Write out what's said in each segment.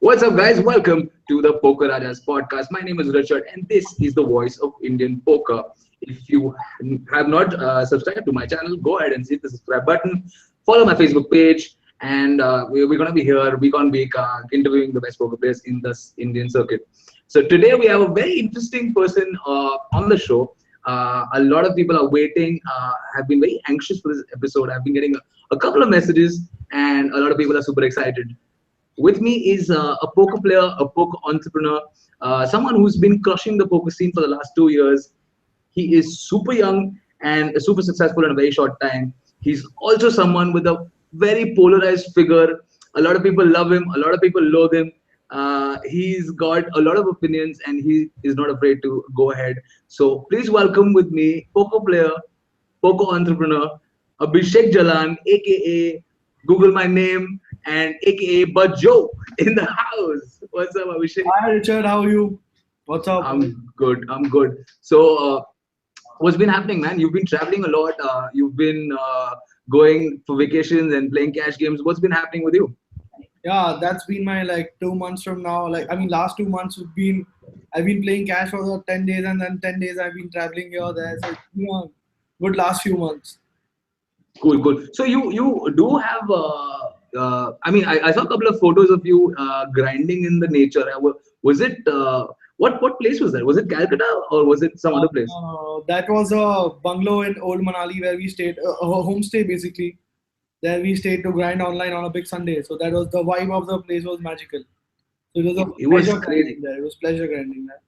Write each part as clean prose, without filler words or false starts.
What's up, guys? Welcome to the Poker Rajas podcast. My name is Richard, and this is the voice of Indian poker. If you have not subscribed to my channel, go ahead and hit the subscribe button. Follow my Facebook page, and we're going to be here week on week interviewing the best poker players in the Indian circuit. So today we have a very interesting person on the show. A lot of people are waiting, have been very anxious for this episode. I've been getting a couple of messages, and a lot of people are super excited. With me is a poker player, a poker entrepreneur, someone who's been crushing the poker scene for the last 2 years. He is super young and super successful in a very short time. He's also someone with a very polarized figure. A lot of people love him, a lot of people loathe him. He's got a lot of opinions and he is not afraid to go ahead. So please welcome with me poker player, poker entrepreneur, Abhishek Jalan, aka Google my name, and aka Bajo in the house. What's up, Abhishek? Hi Richard, how are you? What's up? I'm good. I'm good. So, what's been happening, man? You've been traveling a lot. You've been going for vacations and playing cash games. What's been happening with you? Yeah, that's been my 2 months from now. Last 2 months I've been playing cash for the 10 days, and then 10 days I've been traveling here there. So good last few months. Cool, cool. So you do have. I saw a couple of photos of you grinding in the nature. Was it what place was that? Was it Calcutta or was it some other place? That was a bungalow in Old Manali where we stayed, a homestay basically. There we stayed to grind online on a big Sunday. So that was the vibe of the place was magical. So It was pleasure crazy. grinding there. It was pleasure grinding there.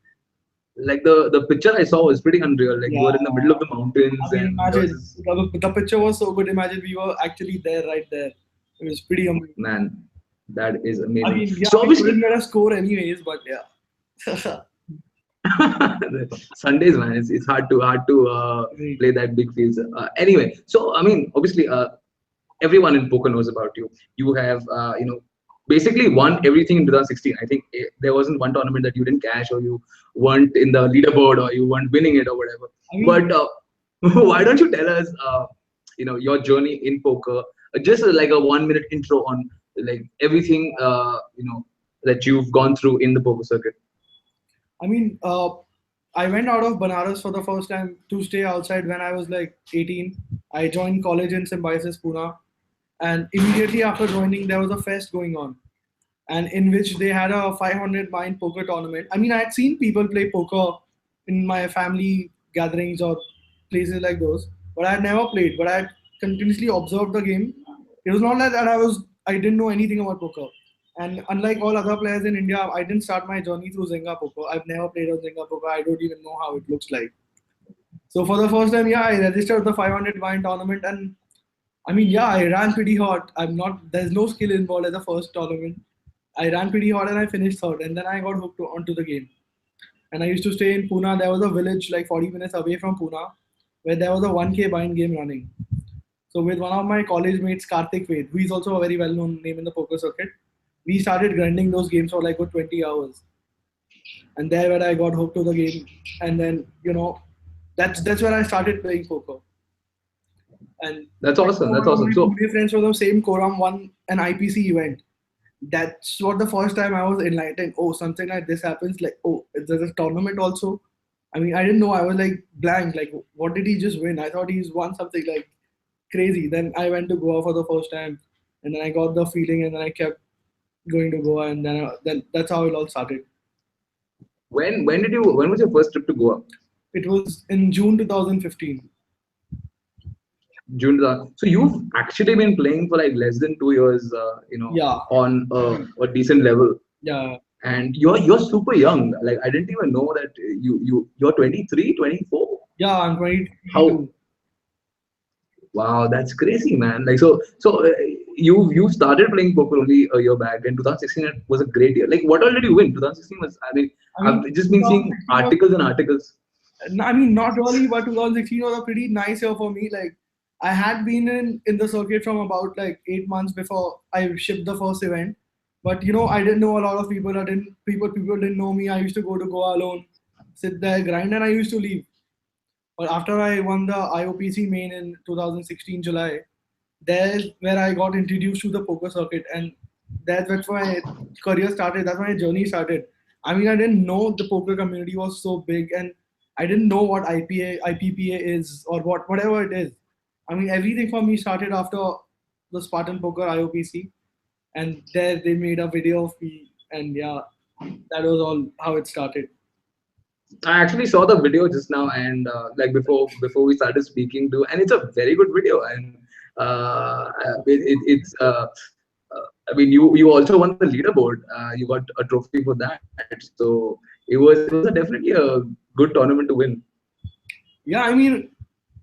Like the picture I saw was pretty unreal. Like you were in the middle of the mountains I mean, and imagine the picture was so good. Imagine we were actually there, right there. It was pretty amazing. man, that is I amazing. mean, yeah, So we obviously couldn't get a score anyways, but yeah. Sundays, man, it's hard to Agreed. play that big fields. Anyway, so I mean, obviously, everyone in poker knows about you. You have, basically won everything in 2016. I think there wasn't one tournament that you didn't cash or you weren't in the leaderboard or you weren't winning it or whatever. I mean, But why don't you tell us, your journey in poker? Just like a 1 minute intro on like everything, that you've gone through in the poker circuit. I mean, I went out of Banaras for the first time to stay outside when I was like 18. I joined college in Symbiosis, Pune, and immediately after joining, there was a fest going on, and in which they had a 500 mind poker tournament. I mean, I had seen people play poker in my family gatherings or places like those, but I had never played. But I had continuously observed the game. It was not like that I didn't know anything about poker. And unlike all other players in India, I didn't start my journey through Zynga poker. I've never played on Zynga poker. I don't even know how it looks like. So for the first time, yeah, I registered the 500 wine tournament, and I mean, yeah, I ran pretty hot. I'm not. There's no skill involved at the first tournament. I ran pretty hot and I finished third, and then I got hooked onto the game. And I used to stay in Pune. There was a village like 40 minutes away from Pune, where there was a 1K bind game running. So with one of my college mates, Karthik Ved, who is also a very well-known name in the poker circuit, we started grinding those games for like good 20 hours. And there where I got hooked to the game, and then that's where I started playing poker. And That's awesome. That's one of awesome. my So two friends from the same quorum won an IPC event. That's what the first time I was enlightened. Oh, something like this happens. Like, oh, there's a tournament also. I mean, I didn't know. I was like blank. Like, what did he just win? I thought he's won something like crazy. Then I went to Goa for the first time, and then I got the feeling, and then I kept going to Goa, and then that's how it all started. when was your first trip to Goa? It was in June 2015. June. So you've actually been playing for like less than 2 years, Yeah, on a decent level, yeah. and you're super young. Like I didn't even know that you're 23, 24. Yeah, I'm How? 22. Wow, that's crazy, man. Like so, you started playing poker only a year back, and 2016 was a great year. Like what all did you win? 2016 was. I mean, I I've mean, just been seeing 2016 was, articles and articles. I mean, not really, but 2016 was a pretty nice year for me. Like, I had been in the circuit from about like 8 months before I shipped the first event. But I didn't know a lot of people. People didn't know me. I used to go to Goa alone, sit there, grind, and I used to leave. But after I won the IOPC main in 2016 July, there's where I got introduced to the poker circuit, and That's my career started. That's my journey started. I mean, I didn't know the poker community was so big, and I didn't know what IPPA is, or whatever it is. I mean, everything for me started after the Spartan Poker IOPC, and there they made a video of me, and yeah, that was all how it started. I actually saw the video just now, and like before we started speaking to, and it's a very good video, and it's I mean, you also won the leaderboard. You got a trophy for that, so it was definitely a good tournament to win. Yeah, I mean,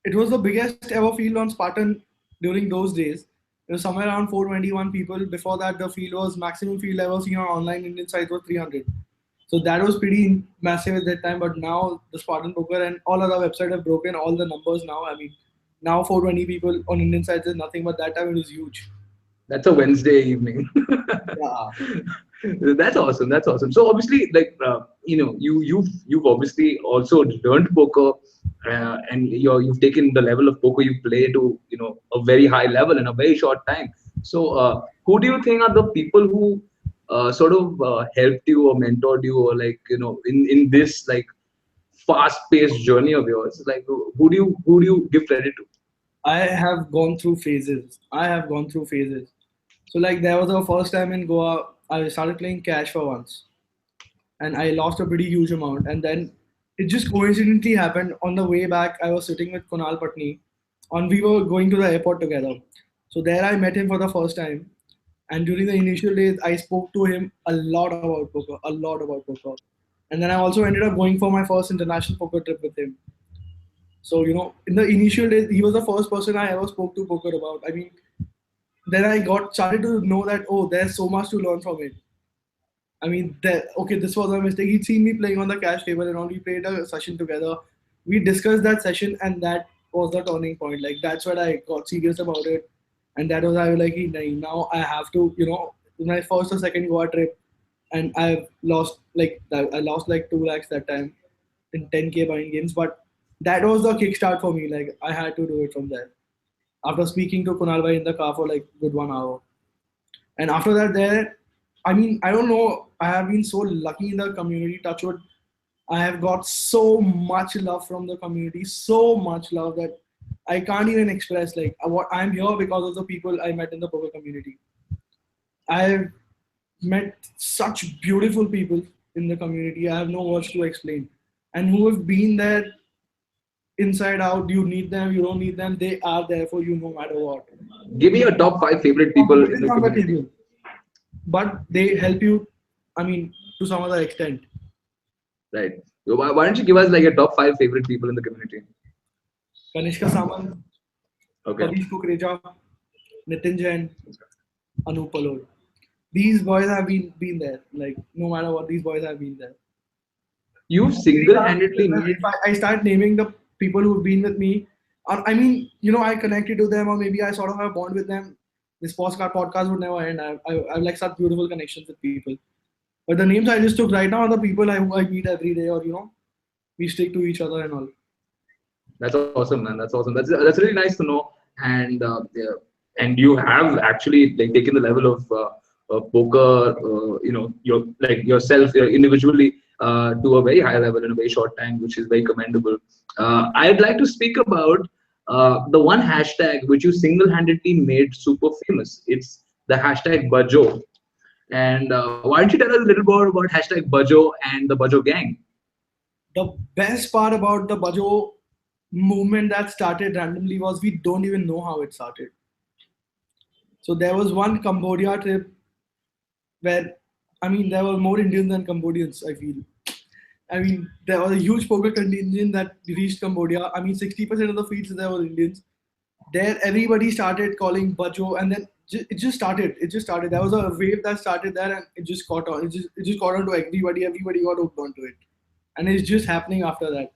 it was the biggest ever field on Spartan during those days. It was somewhere around 421 people. Before that, the field was maximum field ever seen on online Indian sites was 300. So that was pretty massive at that time. But now the Spartan Poker and all other websites have broken all the numbers now. I mean, now 420 people on Indian sites is nothing, but that time it was huge. That's a Wednesday evening. Yeah. That's awesome. That's awesome. So obviously, like you've obviously also learned poker, and you've taken the level of poker you play to a very high level in a very short time. So who do you think are the people who sort of helped you or mentored you, or like in this like fast paced journey of yours? Like who do you give credit to? I have gone through phases. I have gone through phases. So like there was the first time in Goa, I started playing cash for once, and I lost a pretty huge amount. And then it just coincidentally happened on the way back. I was sitting with Kunal Patni, and we were going to the airport together. So there I met him for the first time, and during the initial days, I spoke to him a lot about poker, a lot about poker. And then I also ended up going for my first international poker trip with him. So in the initial days, he was the first person I ever spoke to poker about. I mean, then I got started to know that there's so much to learn from it. I mean, okay, this was a mistake. He'd seen me playing on the cash table and all. We played a session together. We discussed that session, and that was the turning point. Like that's when I got serious about it, and that was I was like, "Nahi, now I have to, my first or second Goa trip, and I've lost like I lost like 2 lakhs that time in 10K buying games, but that was the kickstart for me. Like I had to do it from there. After speaking to Kunal Bhai in the car for like good 1 hour. And after that, I mean, I don't know. I have been so lucky in the community. Touchwood, I have got so much love from the community, so much love that I can't even express. Like, what I'm here because of the people I met in the poker community. I've met such beautiful people in the community. I have no words to explain, and who have been there inside out. You need them, you don't need them. They are there for you no matter what. Give me your top five favorite people in the community. But they help you, I mean, to some other extent. Right. So why don't you give us like your top five favorite people in the community? Kanishka Samant, Okay. Harish Kukreja, Nitin Jain, ANUP PALOD. These boys have been there. Like, no matter what, these boys have been there. You've single-handedly made. If I start naming the people who've been with me, I mean, I connected to them, or maybe I sort of have a bond with them. This podcast would never end. I like such beautiful connections with people. But the names I just took right now are the people who I meet every day, or we stick to each other and all. That's awesome, man. That's awesome. That's really nice to know. And yeah, and you have actually like taken the level of poker, your like yourself individually to a very high level in a very short time, which is very commendable. I'd like to speak about the one hashtag which you single-handedly made super famous. It's the hashtag Bajo. And why don't you tell us a little more about hashtag Bajo and the Bajo gang? The best part about the Bajo movement that started randomly was we don't even know how it started. So there was one Cambodia trip where, I mean, there were more Indians than Cambodians, I feel. I mean, there was a huge poker contingent that reached Cambodia. I mean, 60% of the fields there were Indians. There, everybody started calling Bajo, and then it just started. It just started. There was a wave that started there, and it just caught on. It just caught on to everybody. Everybody got hooked onto it, and it's just happening after that.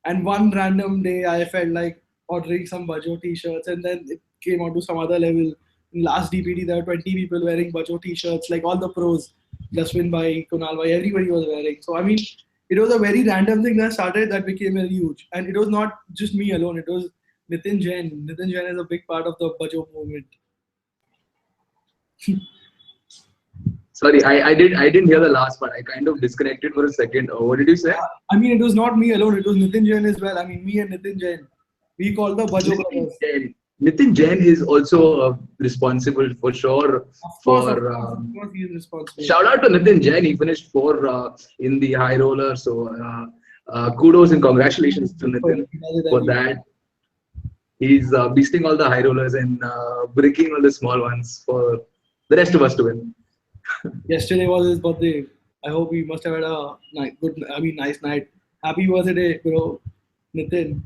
And one random day, I felt like ordering some Bajo t-shirts, and then it came on to some other level. In last DPD, there were 20 people wearing Bajo t-shirts, like all the pros, Jaswin Bhai, Kunal Bhai, everybody was wearing. So I mean, it was a very random thing that started that became very huge, and it was not just me alone. It was Nitin Jain. Nitin Jain is a big part of the Bajo movement. Sorry, I didn't hear the last part. I kind of disconnected for a second. What did you say? I mean, it was not me alone. It was Nitin Jain as well. I mean, me and Nitin Jain. We called the Bajo Nitin brothers. Jain. Nitin Jain is also responsible for sure for. Of course, he is responsible. Shout out to Nitin Jain. He finished four in the high roller. So kudos and congratulations to Nitin for that. He's beasting all the high rollers and breaking all the small ones for the rest of us to win. Yesterday was his birthday. I hope he must have had a nice night. Happy birthday, bro, Nitin.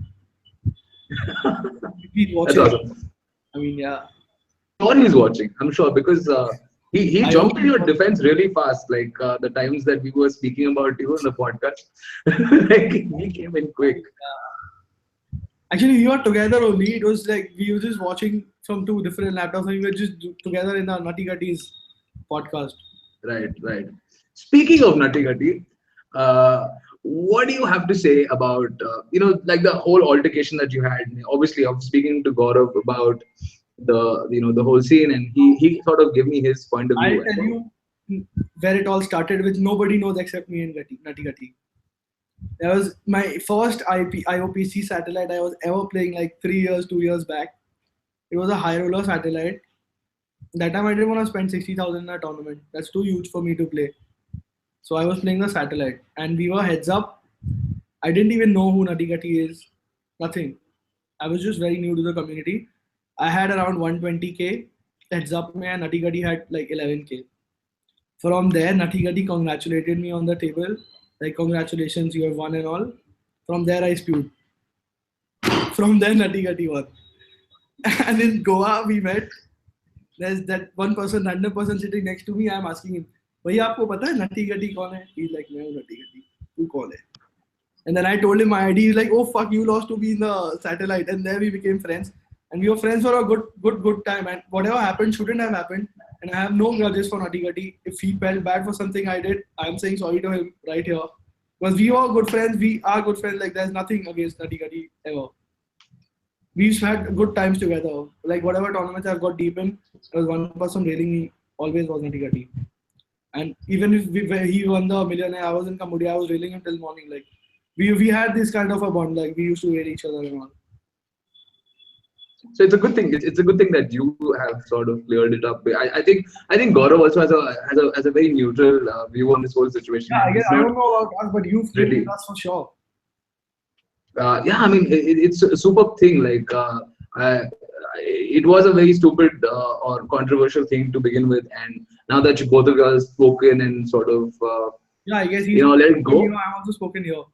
He's That's watching. awesome. I mean, yeah. Sure, he's watching. I'm sure because he I jumped hope in your defense really fast. Like the times that we were speaking about you in the podcast, like he came in quick. Actually, we were together only. It was like we were just watching from two different laptops, and we were just together in the Nutty Gutties podcast. Right, right. Speaking of Nutty Gutty, what do you have to say about like the whole altercation that you had? Obviously, I'm speaking to Gaurav about the whole scene, and he sort of gave me his point of I'll view. tell you where it all started with nobody knows except me and Nutty Gutty. That was my first IOPC satellite I was ever playing like 2 years back. It was a high roller satellite. That time I didn't want to spend 60,000 in a tournament. That's too huge for me to play. So I was playing the satellite and we were heads up. I didn't even know who Nutty Gutty is. Nothing. I was just very new to the community. I had around 120k heads up and Nutty Gutty had like 11k. From there, Nutty Gutty congratulated me on the table. Like, congratulations, you have won and all. From there, I spewed. From there, Nutty Gutty won. And in Goa, we met. There's that one person, random person sitting next to me. I'm asking him, "Bhaiya, aapko pata hai Nutty Gutty kaun hai?" He's like, "मैं हूँ Nutty Gutty. तू कौन है?" And then I told him my ID. He's like, "Oh fuck, you lost to me in the satellite." And there we became friends. And we were friends for a good time. And whatever happened shouldn't have happened. And I have no grudges for Nutty Gutty. If he felt bad for something I did, I'm saying sorry to him right here. Because we were good friends. We are good friends. Like, there's nothing against Nutty Gutty ever. We've had good times together. Like, whatever tournaments I've got deep in, there was one person railing me always was Nutty Gutty. And even if he won the millionaire, I was in Cambodia, I was railing him till morning. Like, we had this kind of a bond. Like, we used to rail each other and all. So it's a good thing. It's a good thing that you have sort of cleared it up. I think Gaurav also has a very neutral view on this whole situation. Yeah, I guess I don't know about us, but you've played really with us for sure. Yeah, I mean it's a superb thing. Like it was a very stupid or controversial thing to begin with, and now that you both of you have spoken and sort of Yeah, I guess he's let it go, I'm also spoken here.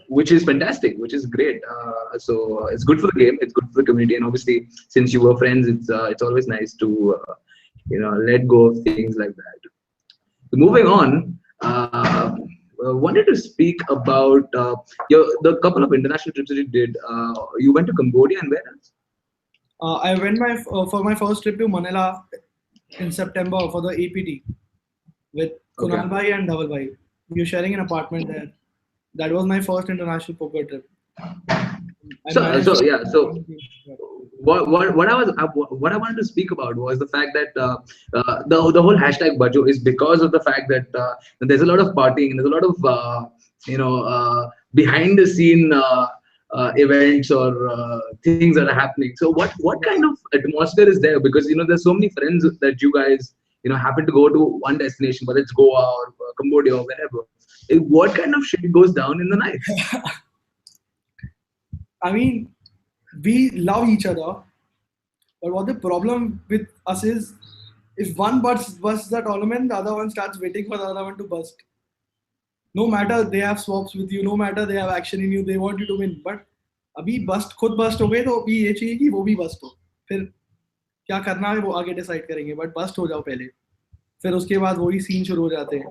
which is fantastic, which is great. So it's good for the game, it's good for the community, and obviously since you were friends, it's always nice to let go of things like that. Moving on, wanted to speak about the couple of international trips that you did. You went to Cambodia and where else? I went for my first trip to Manila in September for the APT with Kunal Bhai and Dhaval Bhai. We were sharing an apartment there. That was my first international poker trip. So what I wanted to speak about was the fact that the whole hashtag Bajo is because of the fact that there's a lot of partying, there's a lot of behind the scene events or things that are happening. So what kind of atmosphere is there? Because there's so many friends that you guys happen to go to one destination, whether it's Goa or Cambodia or wherever. What kind of shit goes down in the night? I mean, we love each other, but what the problem with us is, if one busts the tournament, the other one starts waiting for the other one to bust. No matter they have swaps with you, no matter they have action in you, they want you to win. But अभी खुद bast हो गए तो अभी ये चाहिए कि वो भी बस्ट हो. फिर क्या करना है वो आगे डिसाइड करेंगे. बट बस्ट हो जाओ पहले. फिर उसके बाद वही सीन शुरू हो जाते हैं.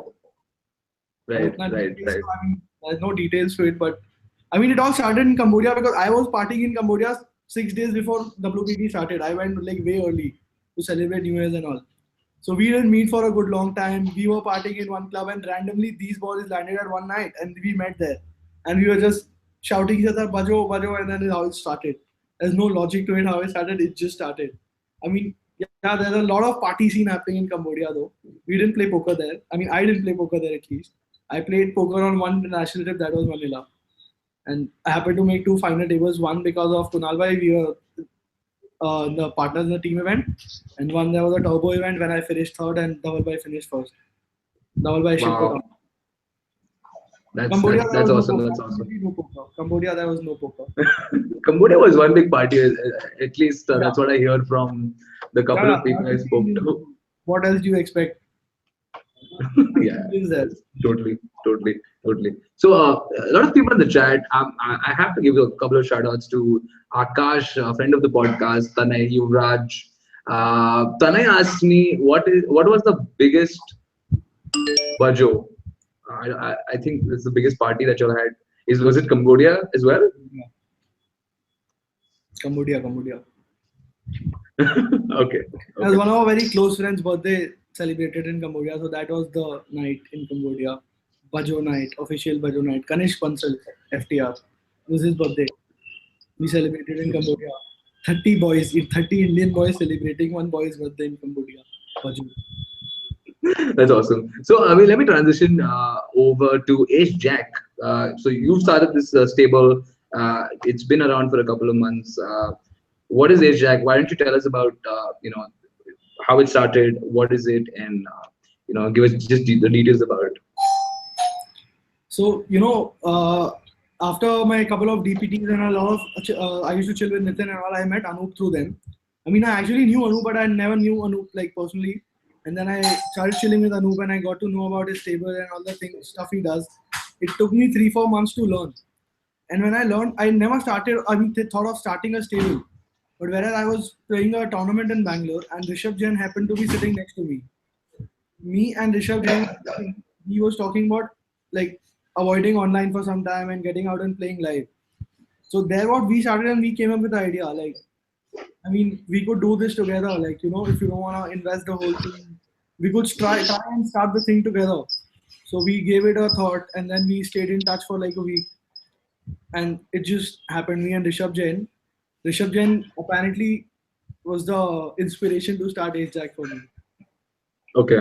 Right. I mean, there's no details to it, but I mean, it all started in Cambodia because I was partying in Cambodia 6 days before WPT started. I went like way early to celebrate New Year's and all. So we didn't meet for a good long time. We were partying in one club and randomly these boys landed at one night and we met there. And we were just shouting each other, Bajo, Bajo, and then how it started. There's no logic to it, how it started, it just started. I mean, Yeah, there's a lot of party scene happening in Cambodia though. We didn't play poker there. I mean, I didn't play poker there at least. I played poker on one national trip, that was Manila. And I happened to make two final tables. One because of Kunal Bhai, we were the partners in the team event, and one there was a turbo event when I finished third and Dhaval Bhai finished first. Dhaval Bhai shipped it Wow, on. Cambodia, there that's was no awesome. poker. That's awesome. Absolutely no poker. Cambodia, there was no poker. Cambodia was one big party. At least Yeah, that's what I heard from the couple yeah, of people I that's the spoke Indian to. food. What else do you expect? Yeah, Nothing is there. totally, totally, totally. So a lot of people in the chat. I have to give a couple of shout outs to Akash, a friend of the podcast, Tanay, Yuvraj. Tanay asked me what was the biggest Bajo. I think it's the biggest party that you all had. Was it Cambodia as well? Yeah. Cambodia. Okay, As okay. one of our very close friends' birthday celebrated in Cambodia, so that was the night in Cambodia. Bajo night, official Bajo night. Kanish Bansal, FTR. It was his birthday. We celebrated in Cambodia. 30 boys, 30 Indian boys celebrating one boy's birthday in Cambodia. Bajo. That's awesome. So, I mean, let me transition over to Ace Jack. So, you've started this stable. It's been around for a couple of months. What is Ace Jack? Why don't you tell us about how it started? What is it? And give us just the details about it. So, after my couple of DPTs and a lot of, I used to chill with Nitin and all, I met Anup through them. I mean, I actually knew Anup, but I never knew Anup like personally. And then I started chilling with Anup and I got to know about his table and all the things, stuff he does. It took me 3-4 months to learn. And when I learned, I never started, thought of starting a stable. But whereas I was playing a tournament in Bangalore and Rishabh Jain happened to be sitting next to me. Me and Rishabh Jain, he was talking about like avoiding online for some time and getting out and playing live. So there what we started and we came up with the idea like, I mean, we could do this together. Like, if you don't want to invest the whole thing, we could try and start the thing together. So we gave it a thought and then we stayed in touch for like a week. And it just happened. Me and Rishabh Jain. Rishabh Jain apparently was the inspiration to start Ace Jack for me. Okay.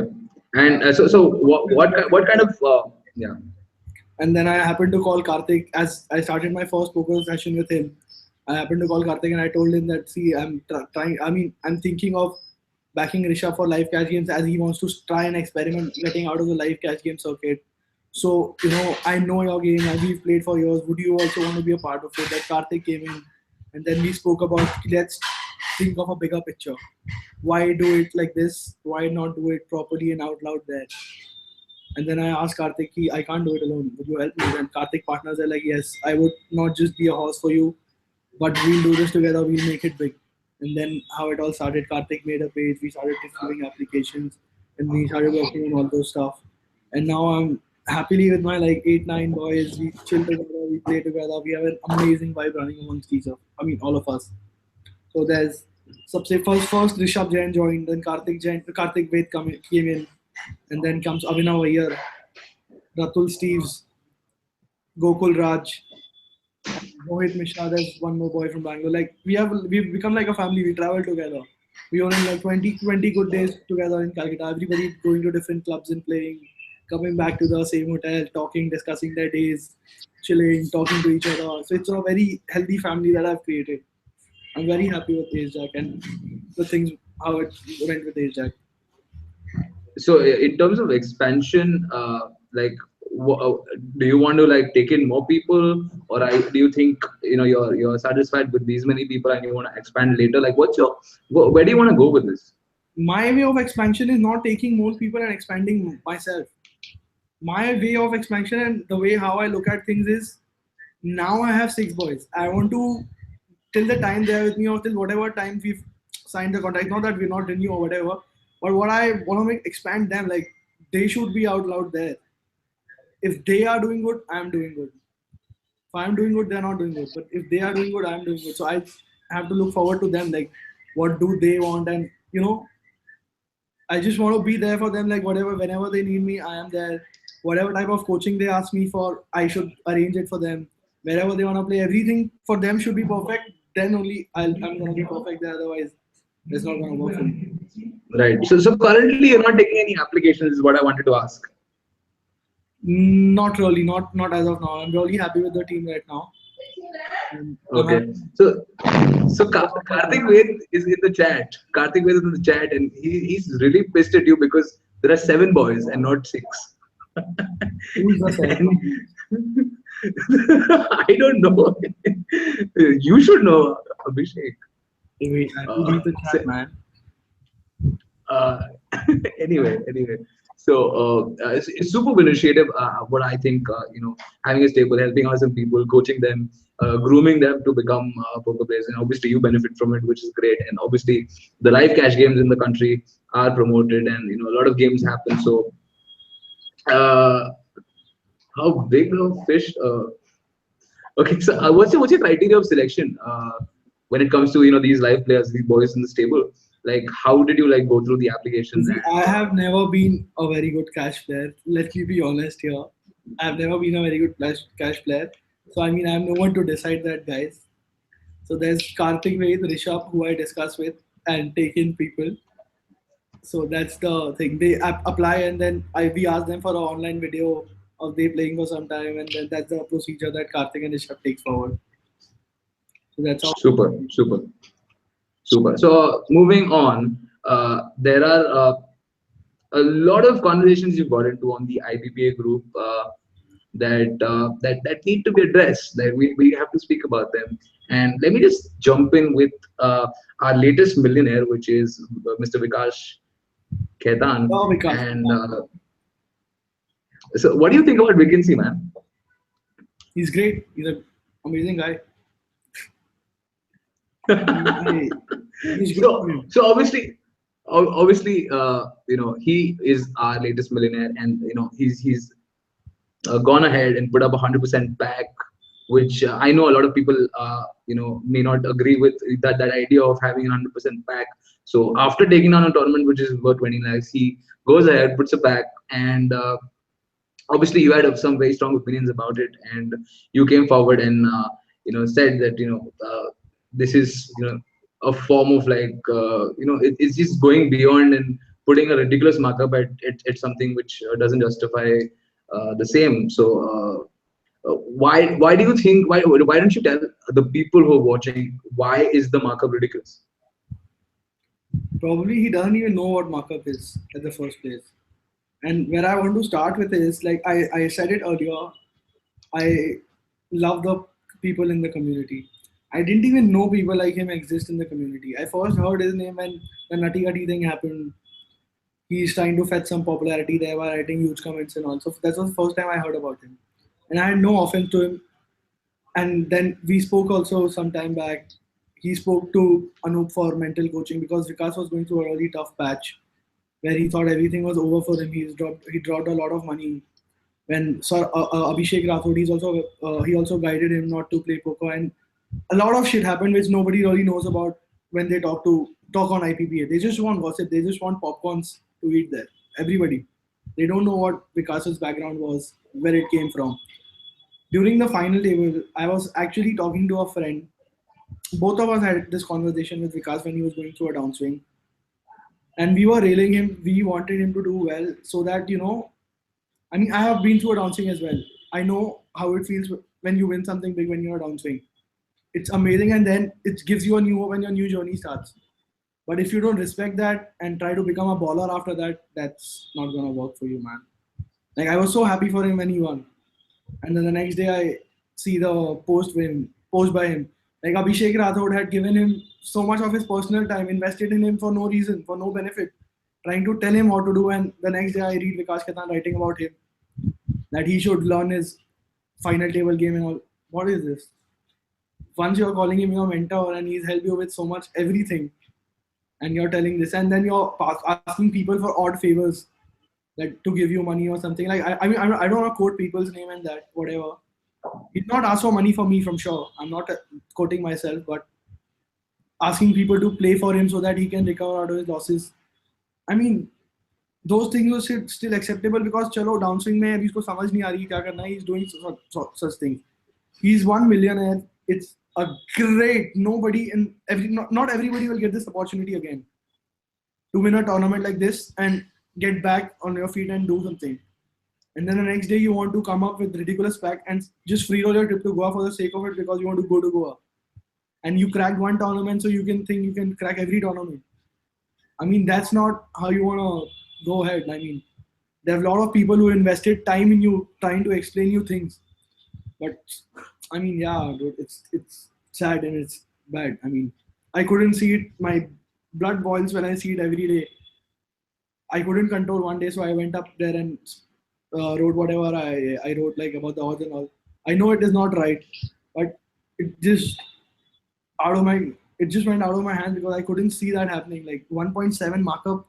And so what kind of yeah. And then I happened to call Karthik as I started my first poker session with him. I happened to call Karthik and I told him that, see, I'm trying, I mean, I'm thinking of backing Rishabh for live cash games as he wants to try and experiment getting out of the live cash game circuit. So, I know your game and we've played for years. Would you also want to be a part of it? That Karthik came in and then we spoke about, let's think of a bigger picture. Why do it like this? Why not do it properly and out loud there? And then I asked Karthik, I can't do it alone. Would you help me? And Karthik partners are like, yes, I would not just be a horse for you, but we'll do this together. We'll make it big. And then how it all started, Karthik made a page. We started receiving applications and we started working on all those stuff. And now I'm happily with my like 8-9 boys. We chill together, we play together. We have an amazing vibe running amongst each other. I mean, all of us. So there's first Rishabh Jain joined, then Karthik Ved came in, and then comes Abhinav Iyer, Ratul Steves, Gokul Raj, Rohit Mishra. There's one more boy from Bangalore. Like we've become like a family. We travel together. We own like 20 good days together in Calcutta. Everybody going to different clubs and playing, coming back to the same hotel, talking, discussing their days, chilling, talking to each other. So it's a very healthy family that I've created. I'm very happy with Ace Jack and the things how it went with Ace Jack. So in terms of expansion, like do you want to like take in more people, or do you think you're satisfied with these many people and you want to expand later? Like where do you want to go with this? My way of expansion is not taking more people and expanding myself. My way of expansion and the way how I look at things is, now I have 6 boys. I want to, till the time they're with me or till whatever time we've signed the contract, not that we're not renew or whatever, but what I want to expand them, like they should be out loud there. If they are doing good, I'm doing good. If I'm doing good, they're not doing good. But if they are doing good, I'm doing good. So I have to look forward to them, like what do they want, and I just want to be there for them, like whenever they need me, I am there. Whatever type of coaching they ask me for, I should arrange it for them. Wherever they want to play, everything for them should be perfect. Then only I'm gonna be perfect there. Otherwise, That's not gonna work for me. Right. So currently you're not taking any applications, is what I wanted to ask. Not really, not as of now. I'm really happy with the team right now. And I'm Okay. happy. So Karthik Ved is in the chat. Karthik Ved is in the chat, and he's really pissed at you because there are 7 boys and not 6. Who's the seventh And one? I don't know. You should know, Abhishek. Wait, I have to Uh, read the so, chat, man. uh, anyway, so it's super initiative. What I think, having a stable, helping out some people, coaching them, grooming them to become poker players, and obviously you benefit from it, which is great. And obviously the live cash games in the country are promoted, and a lot of games happen. So uh, how big of fish? Okay, so what's your criteria of selection when it comes to these live players, these boys in the stable? Like, how did you like go through the applications See, I and have never been a very good cash player. Let me be honest here. I've never been a very good cash player. So I mean, I'm no one to decide that, guys. So there's Karthik Ved, Rishabh, who I discuss with and take in people. So that's the thing. They apply and then we ask them for an online video of they playing for some time, and then that's the procedure that Karthik and Rishabh takes forward. So that's how. super, super, super. So moving on, there are a lot of conversations you got into on the IPPA group that need to be addressed. That we have to speak about them. And let me just jump in with our latest millionaire, which is Mr. Vikash Khaitan. Oh, Vikash. And so, what do you think about vacancy, man? He's great. He's an amazing guy. I, he's good so for him. so obviously he is our latest millionaire, and he's gone ahead and put up 100% back, which I know a lot of people may not agree with that idea of having 100% back. So after taking on a tournament which is worth 20 lakhs, he goes ahead, puts it back, and obviously you had some very strong opinions about it, and you came forward and said that this is a form of like it's just going beyond and putting a ridiculous markup at something which doesn't justify the same. So why do you think, why don't you tell the people who are watching why is the markup ridiculous? Probably he doesn't even know what markup is at the first place. And where I want to start with is like I said it earlier, I love the people in the community. I didn't even know people like him exist in the community. I first heard his name when the Nutty Gutty thing happened. He's trying to fetch some popularity there by writing huge comments and all. So that was the first time I heard about him. And I had no offense to him. And then we spoke also some time back. He spoke to ANUP for mental coaching because Vikas was going through a really tough patch where he thought everything was over for him. He dropped a lot of money. When Abhishek Rathod, he also guided him not to play poker, and a lot of shit happened which nobody really knows about when they talk on IPPA. They just want gossip. They just want popcorns to eat there. Everybody. They don't know what Vikas's background was, where it came from. During the final table, I was actually talking to a friend. Both of us had this conversation with Vikas when he was going through a downswing, and we were railing him. We wanted him to do well so that I mean, I have been through a downswing as well. I know how it feels when you win something big when you're a downswing. It's amazing, and then it gives you a new hope when your new journey starts. But if you don't respect that and try to become a baller after that, that's not gonna work for you, man. Like I was so happy for him when he won, and then the next day I see the post by him. Like Abhishek Rathod had given him so much of his personal time, invested in him for no reason, for no benefit, trying to tell him what to do. And the next day I read Vikash Khaitan writing about him that he should learn his final table game and all. What is this? Once you're calling him your mentor and he's helped you with so much everything, and you're telling this, and then you're asking people for odd favors, like to give you money or something. Like I mean, I don't want to quote people's name and that whatever. He did not ask for money from me, from sure. I'm not quoting myself, but asking people to play for him so that he can recover out of his losses. I mean, those things were still acceptable because चलो downswing में अभी उसको समझ नहीं आ रही क्या करना है. He's doing such things. He's 1 millionaire. It's a great nobody in every not everybody will get this opportunity again to win a tournament like this and get back on your feet and do something. And then the next day you want to come up with ridiculous pack and just free roll your trip to Goa for the sake of it because you want to go to Goa. And you cracked one tournament so you can think you can crack every tournament. I mean, that's not how you want to go ahead. I mean, there are a lot of people who invested time in you trying to explain you things. But I mean, yeah, dude, it's sad and it's bad. I mean, I couldn't see it. My blood boils when I see it every day. I couldn't control one day, so I went up there and wrote whatever I wrote like about the odds and all. I know it is not right, but it just out of my it just went out of my hands because I couldn't see that happening. Like 1.7 markup.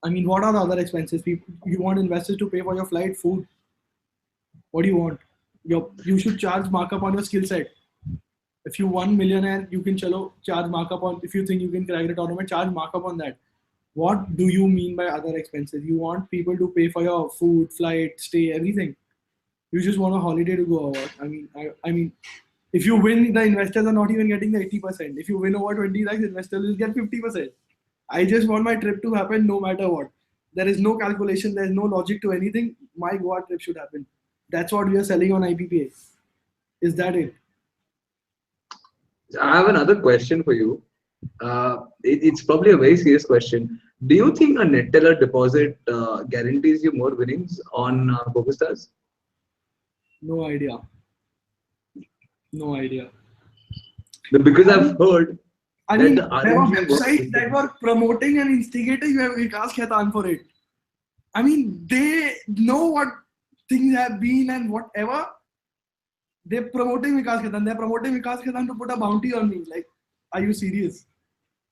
I mean, what are the other expenses? People, you want investors to pay for your flight, food. What do you want? You should charge markup on your skill set. If you one millionaire, you can charge markup on. If you think you can crack the tournament, charge markup on that. What do you mean by other expenses? You want people to pay for your food, flight, stay, everything. You just want a holiday to go over. I mean, if you win, the investors are not even getting the 80%. If you win over 20 lakhs, investors will get 50%. I just want my trip to happen no matter what. There is no calculation, there is no logic to anything. My Goa trip should happen. That's what we are selling on IPPA. Is that it? I have another question for you. It's probably a very serious question. Do you think a net teller deposit guarantees you more winnings on PokerStars? No idea. No idea. Because I I've mean, heard I that mean, the there were RNG works websites that differently. were promoting and instigating Vikash Khaitan for it. I mean, they know what things have been and whatever. They're promoting Vikash Khaitan. They're promoting Vikash Khaitan to put a bounty on me. Like, are you serious?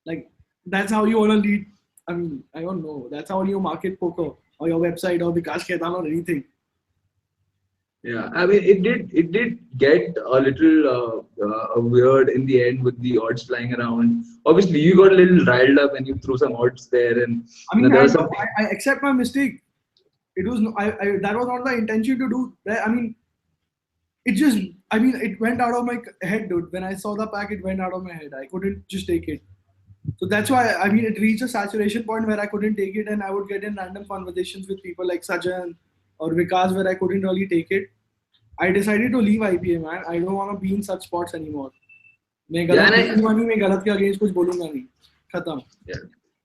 Like, that's how you want to lead. I mean, I don't know. That's how you market poker or your website or Vikash Khaitan or anything. Yeah, I mean, it did get a little weird in the end with the odds flying around. Obviously, you got a little riled up and you threw some odds there, and I mean, there I was know. some people. I accept my mistake. It was that was not the intention to do that. I mean, it just it went out of my head, dude. When I saw the pack, it went out of my head. I couldn't just take it. So that's why it reached a saturation point where I couldn't take it, and I would get in random conversations with people like Sajjan or Vikas where I couldn't really take it. I decided to leave IPA, man. I don't want to be in such spots anymore. मैं Yeah, गलत and देखूंगा नहीं, मैं गलत के against कुछ बोलूंगा नहीं. खत्म. yeah,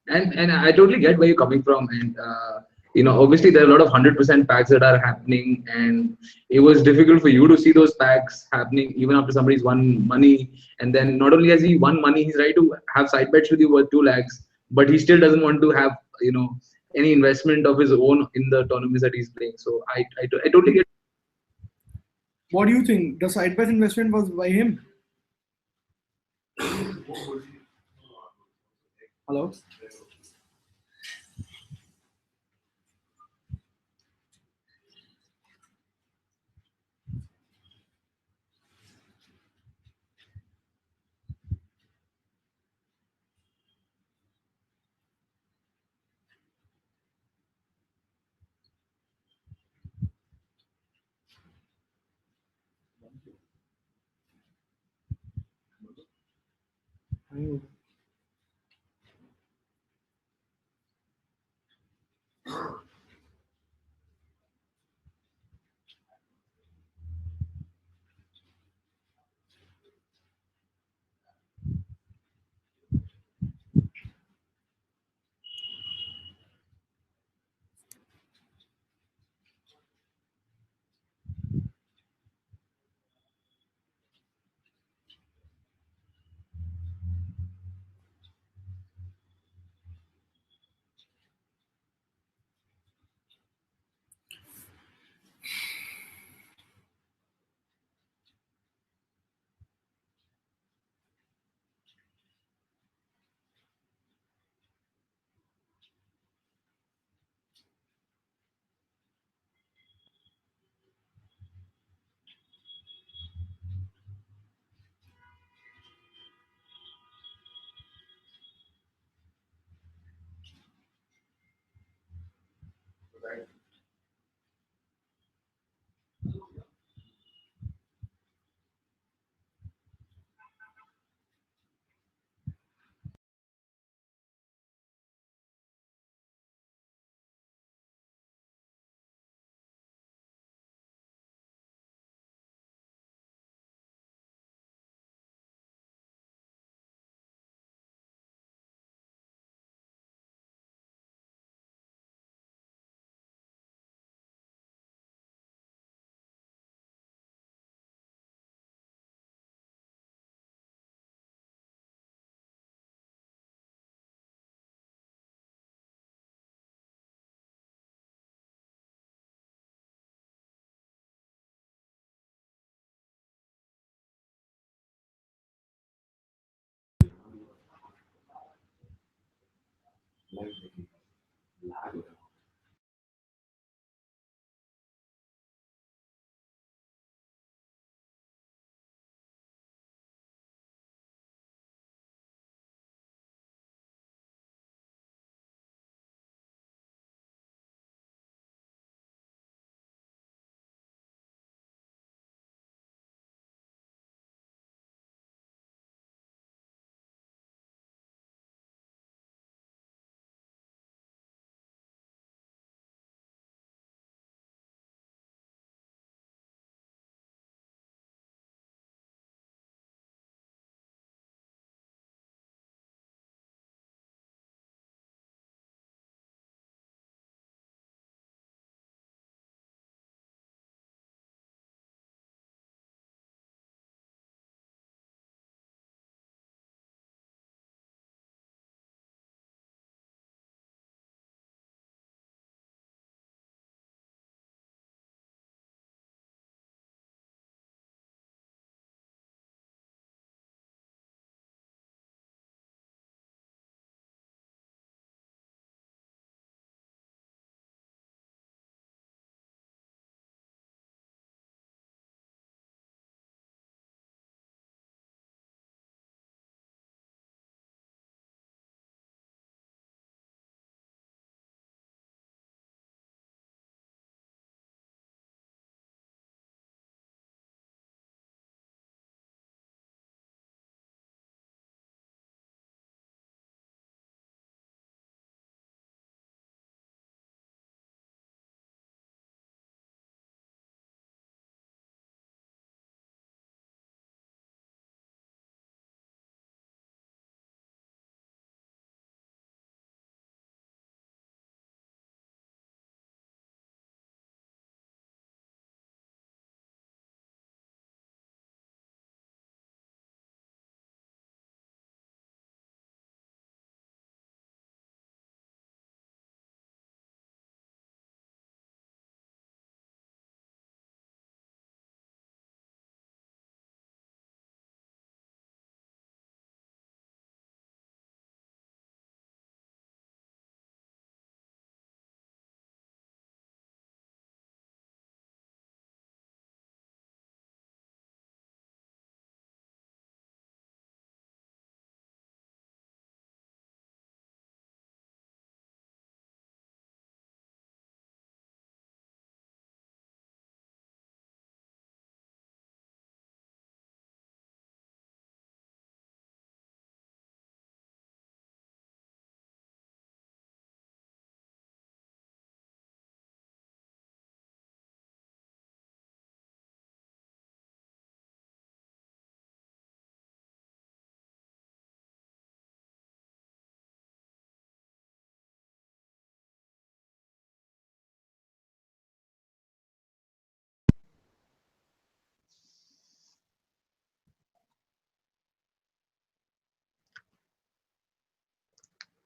and I totally get where you're coming from, and obviously there are a lot of 100% packs that are happening, and it was difficult for you to see those packs happening even after somebody's won money, and then not only has he won money, he's ready to have side bets with you worth 2 lakhs, but he still doesn't want to have any investment of his own in the tournaments that he's playing. So I totally get. What do you think? The side bet investment was by him? Hello?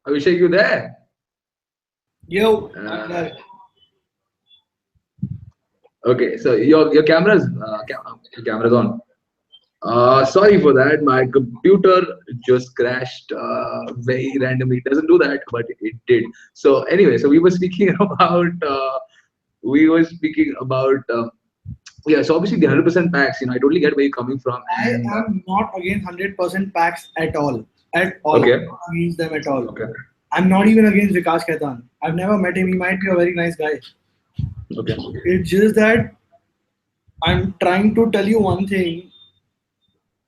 Abhishek, you there? Yo, I'm Uh, there. okay, so your camera's on. Sorry for that. My computer just crashed very randomly. It doesn't do that, but it did. So anyway, so we were speaking about yeah. So obviously the 100% packs. I totally get where you're coming from, I and am not against 100% packs at all. At all. I'm okay, not against them at all. okay, I'm not even against Vikash Khaitan. I've never met him. He might be a very nice guy. okay. It's just that I'm trying to tell you one thing,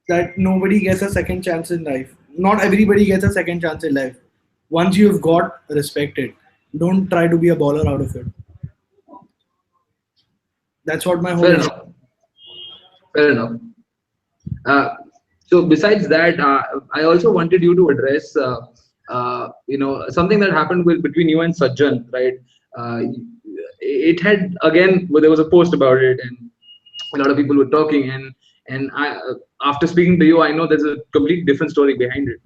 that nobody gets a second chance in life. Not everybody gets a second chance in life. Once you've got, respect it. Don't try to be a baller out of it. That's what my whole Fair issue. enough. Fair enough. Uh, so besides that, I also wanted you to address, something that happened between you and Sajjan, right? Uh, it had again, there was a post about it, and a lot of people were talking, and after speaking to you, I know there's a complete different story behind it.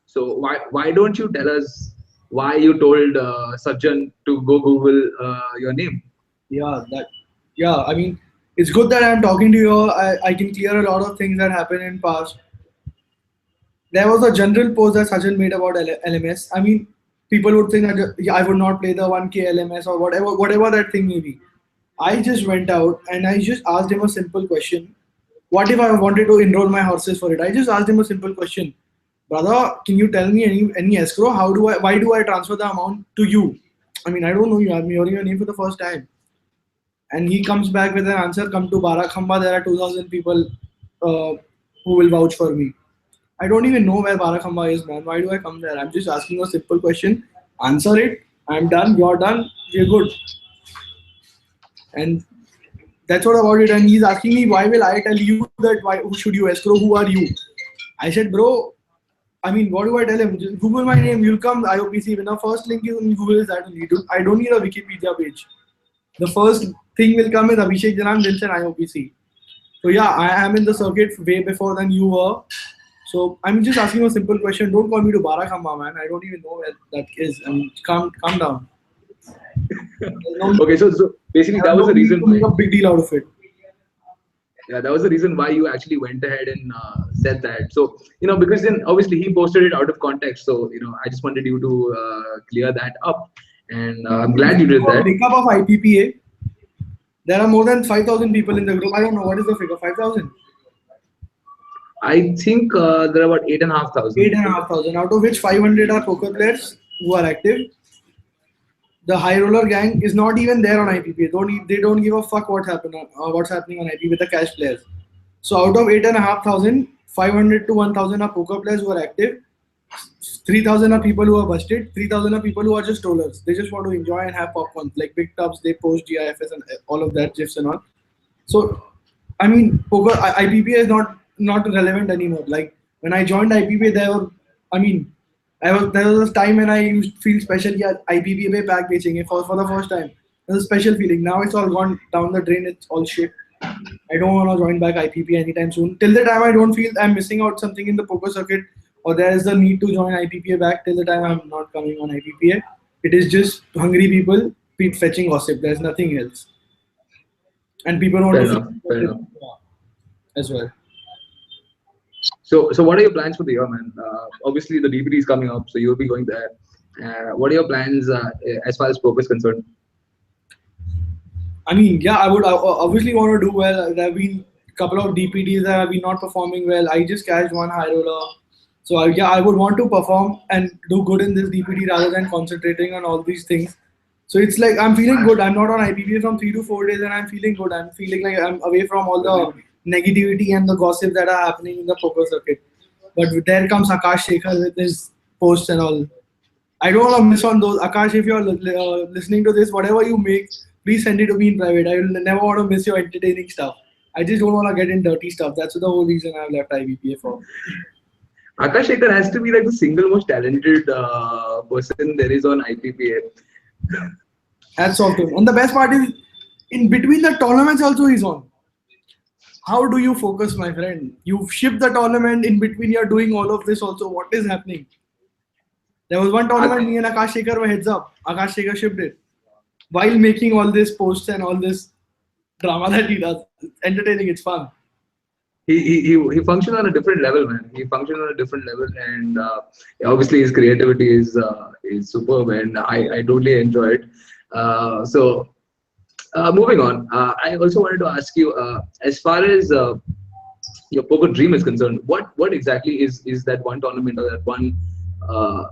So why don't you tell us why you told Sajjan to go Google your name? Yeah, that. Yeah, I mean, it's good that I'm talking to you. I can clear a lot of things that happened in past. There was a general post that Sajjan made about LMS. I mean, people would think that yeah, I would not play the 1K LMS or whatever that thing may be. I just went out and I just asked him a simple question. What if I wanted to enroll my horses for it? I just asked him a simple question. Brother, can you tell me any escrow? Why do I transfer the amount to you? I mean, I don't know you. I'm hearing your name for the first time. And he comes back with an answer. Come to Barakhamba. There are 2,000 people uh, who will vouch for me. I don't even know where Barakhamba is, man. Why do I come there? I'm just asking a simple question. Answer it. I'm done. You're done. We're good. And that's what about it. And he's asking me, why will I tell you that? Why who should you escrow? Who are you? I said, bro. I mean, what do I tell him? Just Google my name. You'll come IOPC. When the first link is in Google is that only. I don't need a Wikipedia page. The first thing will come is Abhishek Jalan, then IOPC. So yeah, I am in the circuit way before than you were. So I'm just asking a simple question. Don't call me to Barakhamba, man. I don't even know where that is. I mean, calm down. Okay, so basically that was the reason to make a big deal out of it. Yeah, that was the reason why you actually went ahead and said that. So because then obviously he posted it out of context. So I just wanted you to clear that up, and I'm glad you did that. Breakup of IPPA. There are more than 5,000 people in the group. I don't know what is the figure. 5,000. I think there are about 8,500. 8,500, out of which 500 are poker players who are active. The high roller gang is not even there on IPPA. They don't give a fuck what's happening on IPPA with the cash players. So out of 8,500, 500 to 1,000 are poker players who are active. 3,000 are people who are busted. 3,000 are people who are just trollers. They just want to enjoy and have popcorn. Like big tubs, they post GIFs and all of that, GIFs and all. So, I mean, poker IPPA is not relevant anymore. Like when I joined IPPA, there was a time when I used to feel special. Yeah, IPPA pack beaching for the first time. There's a special feeling. Now it's all gone down the drain. It's all shit. I don't want to join back IPPA anytime soon. Till the time I don't feel I'm missing out something in the poker circuit, or there is the need to join IPPA back. Till the time I'm not coming on IPPA, it is just hungry people fetching gossip. There's nothing else. And people want fair enough. As well. So what are your plans for the year, man? Obviously the DPT is coming up, so you'll be going there. What are your plans as far as poker is concerned? I mean, yeah, I would obviously want to do well. There have been a couple of DPTs that have been not performing well. I just cashed one high roller. So I would want to perform and do good in this DPT rather than concentrating on all these things. So it's like I'm feeling good. I'm not on IPPA from 3 to 4 days, and I'm feeling good. I'm feeling like I'm away from all the negativity and the gossip that are happening in the poker circuit. But there comes Akash Shekhar with his posts and all. I don't want to miss on those. Akash, if you're listening to this, whatever you make, please send it to me in private. I will never want to miss your entertaining stuff. I just don't want to get in dirty stuff. That's the whole reason I've left IPPA for. Akash Shekhar has to be like the single most talented person there is on IPPA. Hats off to him. And the best part is, in between the tournaments also he's on. How do you focus, my friend? You ship the tournament, in between you're doing all of this also. What is happening? There was one tournament, me and Akash Shekhar were heads up. Akash Shekhar shipped it. While making all this posts and all this drama that he does. It's entertaining, it's fun. He functions on a different level, man. He functions on a different level, and obviously his creativity is superb, and I totally enjoy it. So moving on, I also wanted to ask you, as far as your poker dream is concerned, what exactly is that one tournament or that one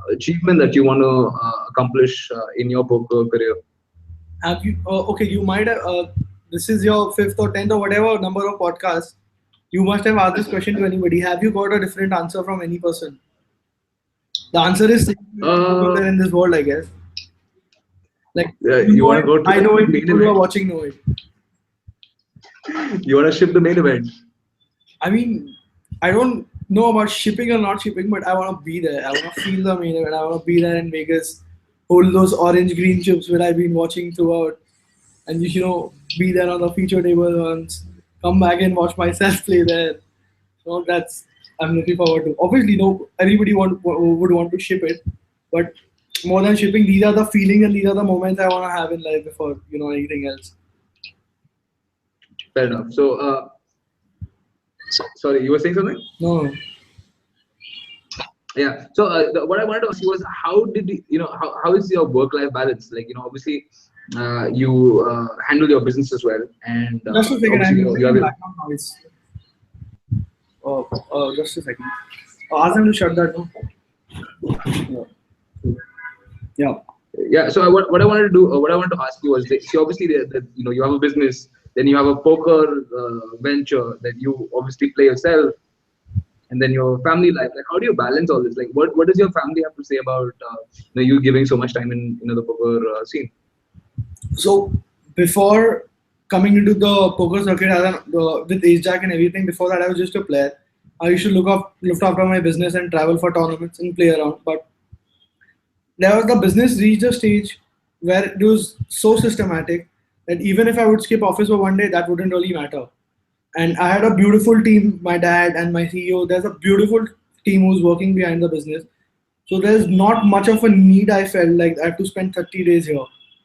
achievement that you want to accomplish in your poker career? Have you? Okay, you might have. This is your 5th or 10th or whatever number of podcasts. You must have asked this question to anybody. Have you got a different answer from any person? The answer is in this world, I guess. Like you want to go to I know it. People who are watching know it. You want to ship the main event? I mean, I don't know about shipping or not shipping, but I want to be there. I want to feel the main event. I want to be there in Vegas, hold those orange green chips that I've been watching throughout, and be there on the feature table once. Come back and watch myself play there. So I'm looking forward to. Obviously, everybody would want to ship it, but more than shipping, these are the feelings and these are the moments I want to have in life before anything else. Fair enough. So, sorry, you were saying something? No. Yeah. So what I wanted to ask you was, how did how is your work-life balance? Like, obviously, you handle your business as well, and Just a second, obviously I'm you using a have your. background noise. Just a second. Ask them to shut that down. Yeah. Yeah. So what I wanted to do, what I wanted to ask you was, see, obviously, you have a business, then you have a poker venture that you obviously play yourself, and then your family life. Like, how do you balance all this? Like, what does your family have to say about you giving so much time in the poker scene? So before coming into the poker circuit with Ace Jack and everything, before that I was just a player. I used to look after my business and travel for tournaments and play around. But there was the business reached a stage where it was so systematic that even if I would skip office for one day, that wouldn't really matter. And I had a beautiful team, my dad and my CEO. There's a beautiful team who's working behind the business. So there's not much of a need. I felt like I have to spend 30 days here.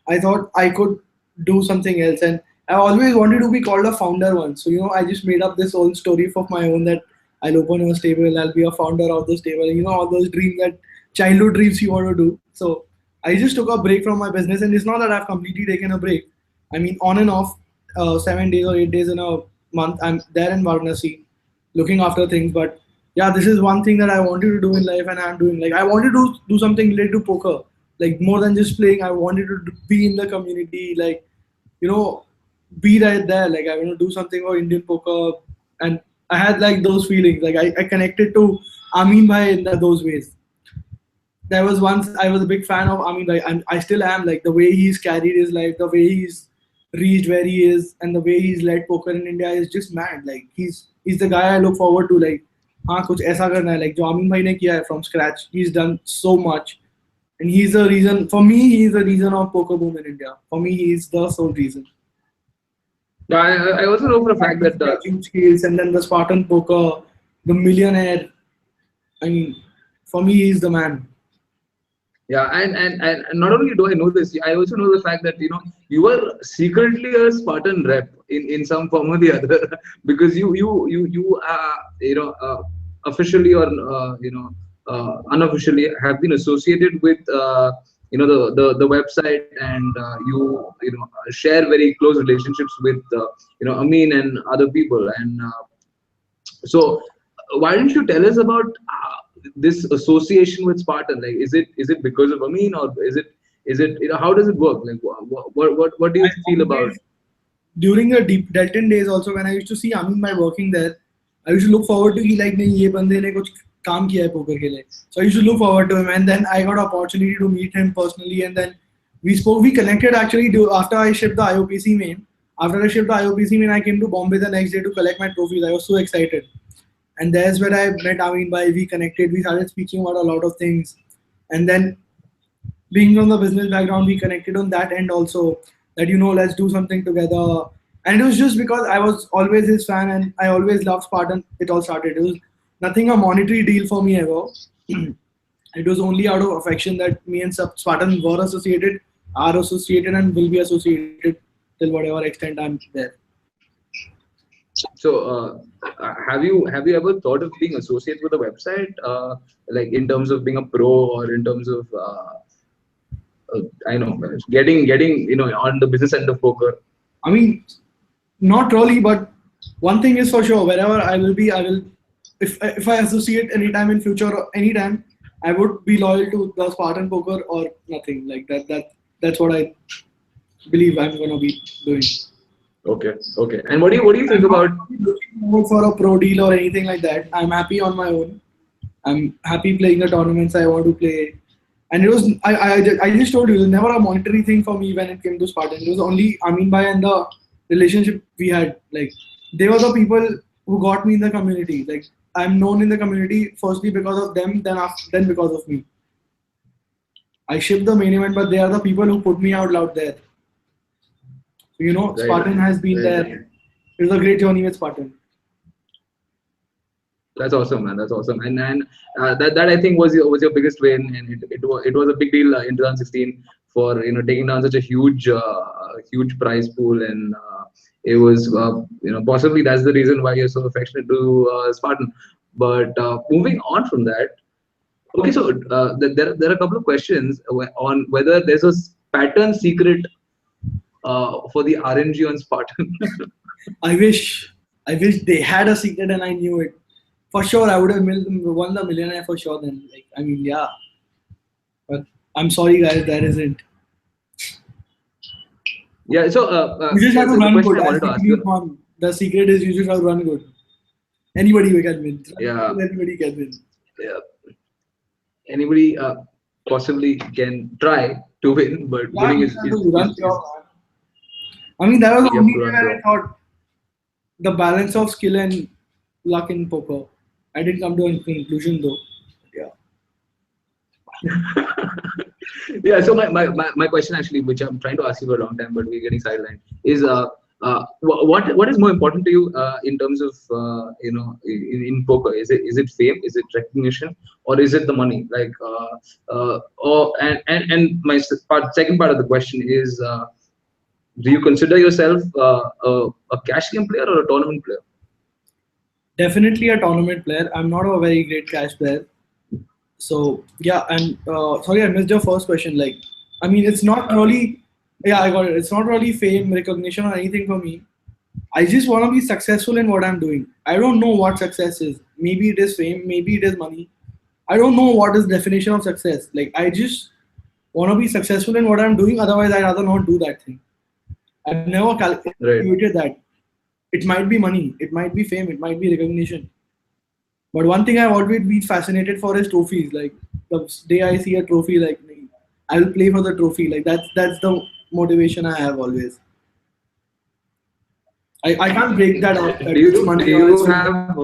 I thought I could do something else. And I always wanted to be called a founder once. So, I just made up this whole story of my own that I'll open a stable, I'll be a founder of the stable, all those dreams, that childhood dreams you want to do. So I just took a break from my business. And it's not that I've completely taken a break. I mean, on and off, 7 days or 8 days in a month, I'm there in Varanasi looking after things. But yeah, this is one thing that I wanted to do in life, and I'm doing. Like, I wanted to do something related to poker, like more than just playing. I wanted to be in the community, like, you know, be right there. Like, I want to do something for Indian poker, and I had like those feelings. Like, I connected to Amin Bhai in those ways. There was once I was a big fan of Amin Bhai, and I still am. Like, the way he's carried his life, the way he's reached where he is, and the way he's led poker in India is just mad. Like, he's the guy I look forward to. Like, हाँ कुछ ऐसा करना है. Like, जो आमीन भाई ने किया है from scratch, he's done so much, and he's the reason. For me, he's the reason of poker boom in India. For me, he's the sole reason. Yeah, I also know for a fact that Judging skills, and then the Spartan poker, the millionaire. I mean, for me, he's the man. yeah, and not only do I know this, I also know the fact that you were secretly a Spartan rep in some form or the other, because you officially or unofficially have been associated with the website, and share very close relationships with Amin and other people. And so why don't you tell us about this association with Spartan? Like, is it because of Amin, or is it how does it work? Like, what do I you feel about? always, during the deep Delton days also, when I used to see Amin by working there, I used to look forward to he like नहीं ये बंदे ने कुछ काम किया है poker के लिए. So I used to look forward to him, and then I got opportunity to meet him personally, and then we connected actually after I shipped the IOPC main. After I shipped the IOPC main, I came to Bombay the next day to collect my trophies. I was so excited, and there's where I met Amin Bhai. We connected. We started speaking about a lot of things, and then being from the business background, we connected on that end also. That let's do something together. And it was just because I was always his fan and I always loved Spartan. It all started. It was nothing a monetary deal for me ever. It was only out of affection that me and Spartan were associated, are associated, and will be associated till whatever extent I'm there. So have you ever thought of being associated with a website, like in terms of being a pro, or in terms of I know, getting on the business end of poker? I mean, not really, but one thing is for sure. Wherever I will be, I will. If I associate anytime in future or anytime, I would be loyal to the Spartan poker or nothing like that. That's what I believe I'm gonna be doing. Okay. And what do you think I'm not about? really looking forward for a pro deal or anything like that. I'm happy on my own. I'm happy playing the tournaments I want to play. And it was I just told you it was never a monetary thing for me when it came to Spartan. It was only Amin Bhai and the relationship we had. Like, they were the people who got me in the community. Like, I'm known in the community firstly because of them, then because of me. I shipped the main event, but they are the people who put me out loud there. So, Right, Spartan has been there. It was a great journey with Spartan. that's awesome, man. That's awesome. And that I think was your biggest win, and it was a big deal in 2016 for taking down such a huge prize pool. And it was possibly that's the reason why you're so affectionate to Spartan. But moving on from that, Okay, so there are a couple of questions on whether there's a pattern secret for the RNG on Spartan. I wish, I wish they had a secret and I knew it. For sure, I would have won the millionaire for sure. Then, like, I mean, yeah. But I'm sorry, guys, there isn't. Yeah, so You just have to the run question good. I As wanted to the ask team you, won, the secret is you just have to run good. Anybody can win. yeah, Anybody can win. yeah, anybody possibly can try to win, but Yeah, winning you just have to run is pure, man. I mean, that was the you have only to day run where I pure. thought the balance of skill and luck in poker. I didn't come to a conclusion though. Yeah. Yeah, so my question actually, which I'm trying to ask you for a long time, but we're getting sidelined, is what is more important to you in terms of in poker? Is it fame? Is it recognition? Or is it the money? Like or and my second part of the question is, do you consider yourself a cash game player or a tournament player? Definitely a tournament player. I'm not a very great cash player. So yeah, and sorry, I missed your first question. Like, I mean, it's not really. Yeah, I got it. It's not really fame, recognition, or anything for me. I just want to be successful in what I'm doing. I don't know what success is. Maybe it is fame. Maybe it is money. I don't know what is definition of success. Like, I just want to be successful in what I'm doing. Otherwise, I'd rather not do that thing. I've never Right. evaluated that. It might be money. It might be fame. It might be recognition. But one thing I've always been fascinated for is trophies. Like the day I see a trophy, like I'll play for the trophy. Like that's the motivation I have always. I can't break that up Do that you it's do money or you it's fame. have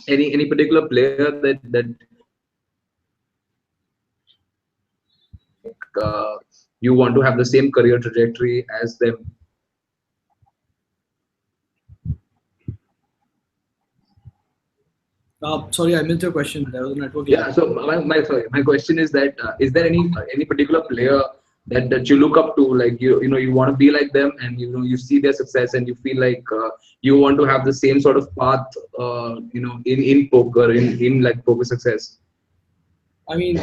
any particular player that you want to have the same career trajectory as them? Sorry, I missed your question. There was a network lag. Yeah. So my question is that is there any particular player that you look up to, like you want to be like them, and you see their success and you feel like you want to have the same sort of path in poker, in like poker success? I mean,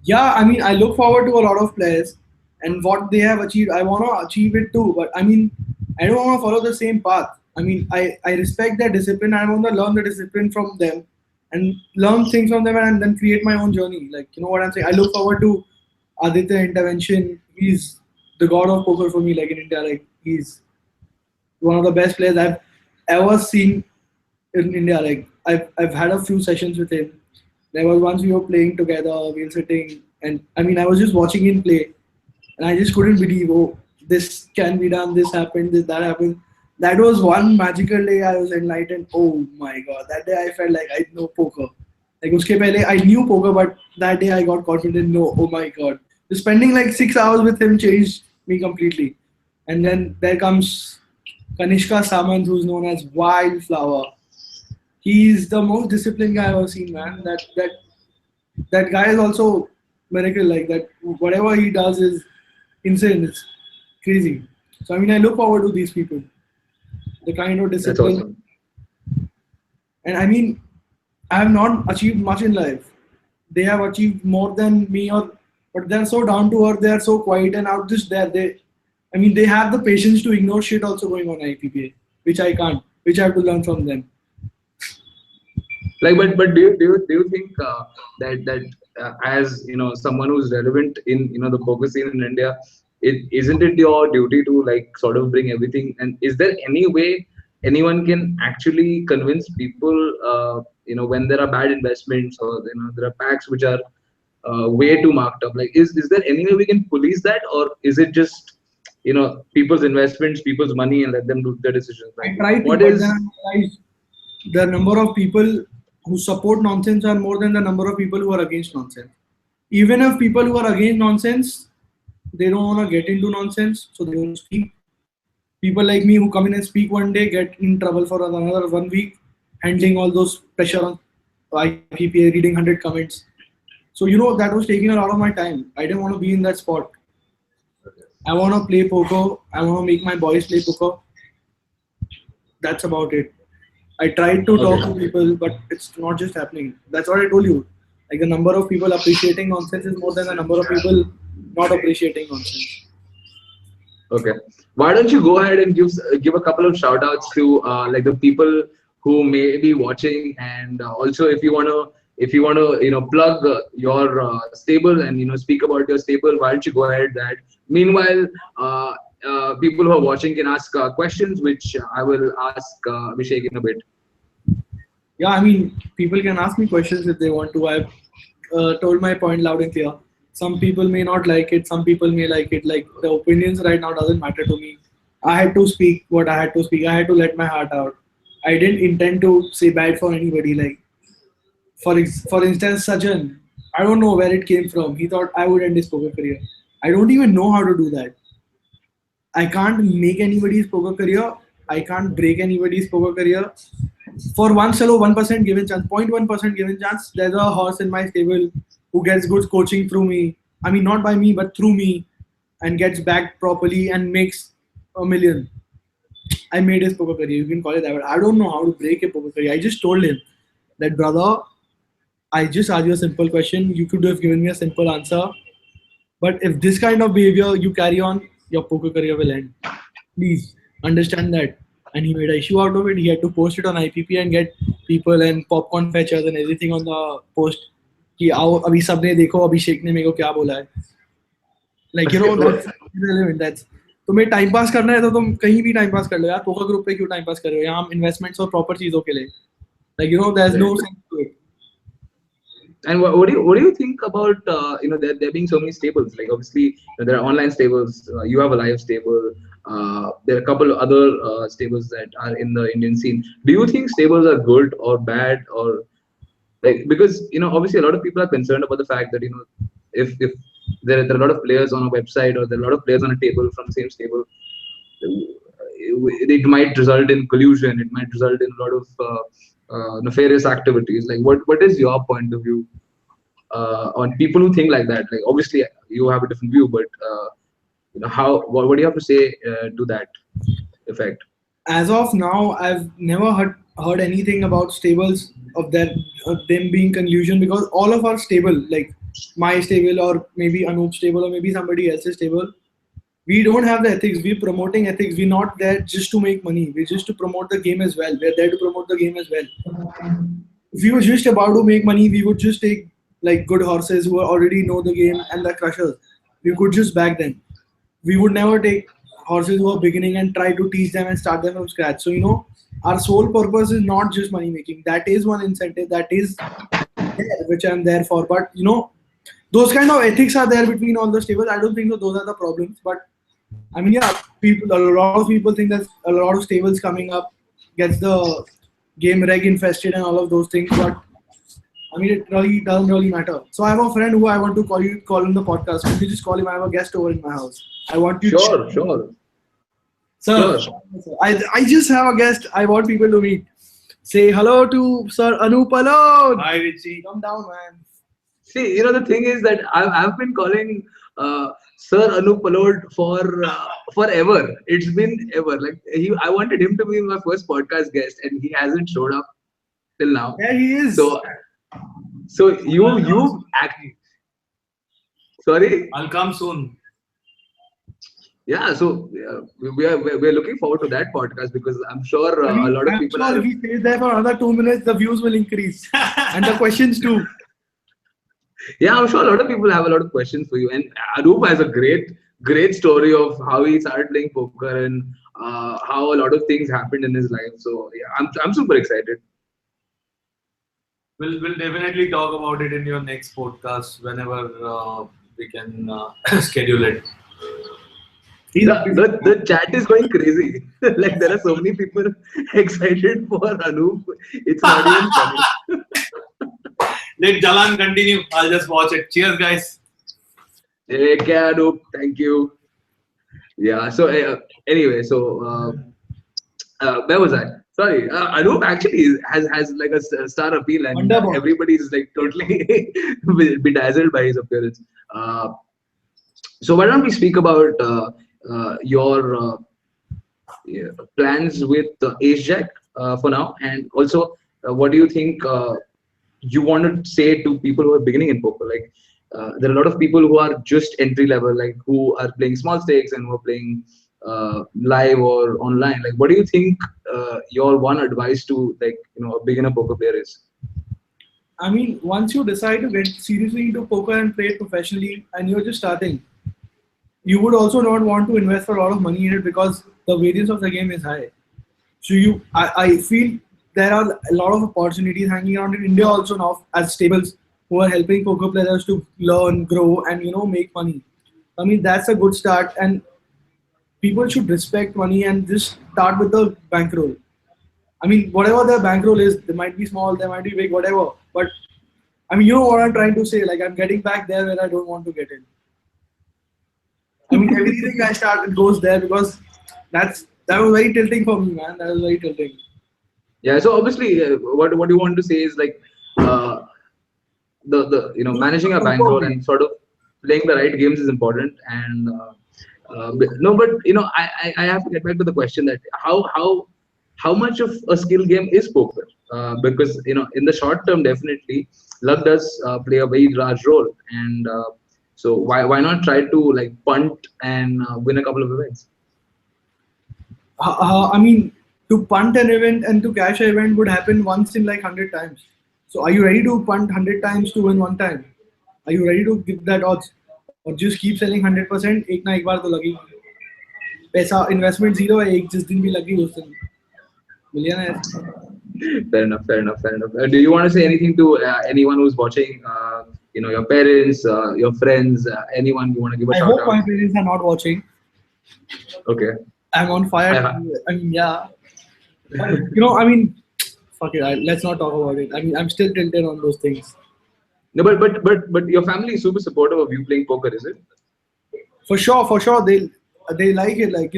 yeah, I mean, I look forward to a lot of players and what they have achieved. I want to achieve it too, but I mean, I don't want to follow the same path. I mean, I respect their discipline. I want to learn the discipline from them and learn things from them and then create my own journey. Like, you know what I'm saying? I look forward to Aditya Intervention. He's the god of poker for me, like in India. Like, he's one of the best players I've ever seen in India. Like I've had a few sessions with him. There was once we were playing together, we were sitting, and I mean I was just watching him play, and I just couldn't believe, oh, this can be done, this happened, this that happened. That was one magical day. I was enlightened. Oh my god, that day I felt like I know poker. Like uske pehle I knew poker, but that day I got confident. No, oh my god, just spending like 6 hours with him changed me completely. And then there comes Kanishka Samant, who's known as Wildflower. He's the most disciplined guy I've ever seen, man. That guy is also miracle. Like that, whatever he does is insane. It's crazy. So I mean, I look forward to these people, the kind of That's discipline. awesome. And I mean, I have not achieved much in life. They have achieved more than me, or but they're so down to earth. They are so quiet and out just there. I mean, they have the patience to ignore shit also going on IPPA, which I can't, which I have to learn from them. Like, but do you think that as someone who's relevant in the poker scene in India, isn't it your duty to like sort of bring everything? And is there any way anyone can actually convince people when there are bad investments, or there are packs which are way too marked up? Like, is there any way we can police that, or is it just people's investments, people's money, and let them do their decisions? I Like, try to, what but then is I realized the number of people who support nonsense are more than the number of people who are against nonsense. Even if people who are against nonsense, they don't want to get into nonsense, so they don't speak. People like me who come in and speak one day get in trouble for another 1 week, handling all those pressure on IPPA, reading 100 comments. So that was taking a lot of my time. I didn't want to be in that spot. I want to play poker. I want to make my boys play poker. That's about it. I tried to talk to Okay. people, but it's not just happening. That's what I told you. Like the number of people appreciating nonsense is more than the number of people not appreciating nonsense. Okay. Why don't you go ahead and give a couple of shout outs to like the people who may be watching, and also if you wanna plug your stable and speak about your stable, why don't you go ahead that. Meanwhile, uh, people who are watching can ask questions, which I will ask Abhishek in a bit. Yeah, I mean, people can ask me questions if they want to. I've told my point loud and clear. Some people may not like it. Some people may like it. Like the opinions right now doesn't matter to me. I had to speak what I had to speak. I had to let my heart out. I didn't intend to say bad for anybody. Like for instance, Sajjan. I don't know where it came from. He thought I would end his poker career. I don't even know how to do that. I can't make anybody's poker career. I can't break anybody's poker career. For one solo 1% given chance, 0.1% given chance, there's a horse in my stable who gets good coaching through me. I mean, not by me, but through me, and gets backed properly and makes a million. I made his poker career. You can call it that. But I don't know how to break a poker career. I just told him that, brother, I just asked you a simple question. You could have given me a simple answer. But if this kind of behavior you carry on, your poker career will end. Please understand that. And he made an issue out of it. He had to post it on IPPA and get people and popcorn fetchers and everything on the post. कि आओ अभी सबने देखो अभिषेक ने मेरे को क्या बोला है. Like that's irrelevant. That's तुम्हें टाइम पास करना है तो तुम कहीं भी टाइम पास कर लो यार. पोकर ग्रुप पे क्यों टाइम पास कर रहे हो? यहाँ हम इन्वेस्टमेंट्स और प्रॉपर चीजों के लिए. Like there's no sense to it. And what do you think about there being so many stables? Like obviously there are online stables. You have a live stable. There are a couple of other stables that are in the Indian scene. Do you think stables are good or bad, or like, because obviously a lot of people are concerned about the fact that if there are a lot of players on a website, or there are a lot of players on a table from the same stable, it might result in collusion. It might result in a lot of nefarious activities. Like what is your point of view on people who think like that? Like obviously you have a different view, but what do you have to say to that effect? As of now, I've never heard anything about stables of them being collusion, because all of our stable, like my stable or maybe Anup stable or maybe somebody else's stable, we don't have the ethics. We're promoting ethics. We're not there just to make money. We're just to promote the game as well. We're there to promote the game as well. If we were just about to make money, we would just take like good horses who already know the game and the crushers. We could just back them. We would never take horses who are beginning and try to teach them and start them from scratch. So our sole purpose is not just money making. That is one incentive that is there, which I'm there for. But those kind of ethics are there between all the stables. I don't think so. Those are the problems. But I mean, yeah, a lot of people think that a lot of stables coming up gets the game reg infested and all of those things. But I mean, it really doesn't really matter. So I have a friend who I want to call in the podcast. Could you just call him? I have a guest over in my house. I want you Sure, to... sure. Sir, Sure. I just have a guest I want people to meet. Say hello to Sir ANUP. Hi, Richie. Come down, man. See, the thing is that I've been calling Sir Anup PALOD for forever. It's been ever. Like I wanted him to be my first podcast guest, and he hasn't showed up till now. There he is. So you act. Sorry. I'll come soon. Yeah. So we're looking forward to that podcast, because I'm sure a lot of people sure are. if he stays there for another 2 minutes, the views will increase. And the questions too. Yeah, I'm sure a lot of people have a lot of questions for you. And Anup has a great story of how he started playing poker, and how a lot of things happened in his life. So yeah, I'm super excited. We'll definitely talk about it in your next podcast whenever we can schedule it. The chat is going crazy. Like there are so many people excited for Anup. It's not even funny. Let Jalan continue. I'll just watch it. Cheers, guys. Take care, Anup. Thank you. Yeah. So anyway, where was I? Sorry, Anup actually has like a star appeal, and everybody is like totally bedazzled by his appearance. So why don't we speak about your plans with Ace Jack? for now? And also, what do you think you want to say to people who are beginning in poker? Like, there are a lot of people who are just entry level, like who are playing small stakes and who are playing live or online. Like, what do you think your one advice to, like, a beginner poker player is? I mean, once you decide to get seriously into poker and play it professionally, and you're just starting, you would also not want to invest a lot of money in it because the variance of the game is high. So I feel there are a lot of opportunities hanging around in India also now as stables who are helping poker players to learn, grow, and make money. I mean, that's a good start, and people should respect money and just start with the bankroll. I mean, whatever the bankroll is, they might be small, they might be big, whatever. But I mean, you know what I'm trying to say. Like, I'm getting back there where I don't want to get in. I mean, everything I start, it goes there because that was very tilting for me, man. That was very tilting. Yeah. So obviously, what you want to say is like uh, the managing a bankroll and sort of playing the right games is important. And no, but I have to get back to the question that how much of a skill game is poker? Because in the short term, definitely luck does play a very large role. And so why not try to like punt and win a couple of events? I mean, to punt an event and to cash an event would happen once in like 100 times. So, are you ready to punt 100 times to win one time? Are you ready to give that odds? Or just keep selling 100%? एक ना एक बार तो लगेगी. पैसा investment zero है, एक जिस दिन भी लगी उस दिन मिलियन है. Fair enough, fair enough, fair enough. Do you want to say anything to anyone who's watching? Your parents, your friends, anyone you want to give a I shout hope out? my parents are not watching. Okay. I'm on fire. I mean, yeah. I mean, fuck it. Let's not talk about it. I mean, I'm still tilted on those things. No, but your family is super supportive of you playing poker, is it? For sure. They like it. Like